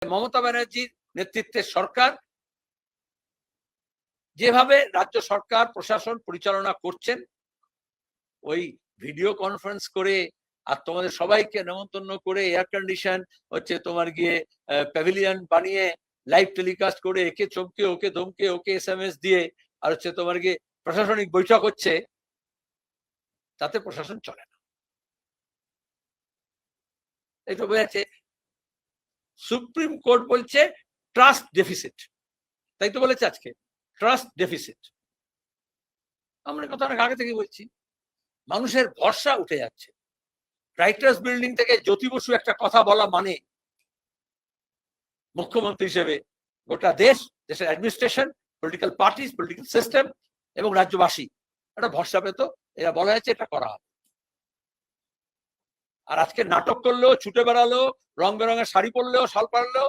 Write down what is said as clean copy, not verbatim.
মমতা ব্যানার্জির নেতৃত্বের সরকার যেভাবে রাজ্য সরকার প্রশাসন পরিচালনা করছেন, ওই ভিডিও কনফারেন্স করে আর তোমাদের সবাইকে নেমন্তন্ন করে এয়ার কন্ডিশন হচ্ছে তোমার গিয়ে প্যাভিলিয়ন বানিয়ে লাইভ টেলিকাস্ট করে একে চমকে ওকে ধমকে ওকে SMS দিয়ে আর হচ্ছে তোমার গিয়ে প্রশাসনিক বৈঠক হচ্ছে, তাতে প্রশাসন চলে না। এটা বোঝা যাচ্ছে সুপ্রিম কোর্ট বলছে ট্রাস্ট ডেফিসিট, তাই তো বলেছে আজকে ট্রাস্ট ডেফিসিট। আমরা কথা অনেক আগে থেকে বলছি, মানুষের ভরসা উঠে যাচ্ছে। রাইটার্স বিল্ডিং থেকে জ্যোতি বসু একটা কথা বলা মানে মুখ্যমন্ত্রী হিসেবে গোটা দেশ, দেশের administration, political party, political system এবং রাজ্যবাসী একটা ভরসা পেত, এরা বলা যাচ্ছে এটা করা হবে। আর আজকে নাটক করলেও, ছুটে বেড়ালো, রং বেরঙের শাড়ি পরলেও, শাল পারলেও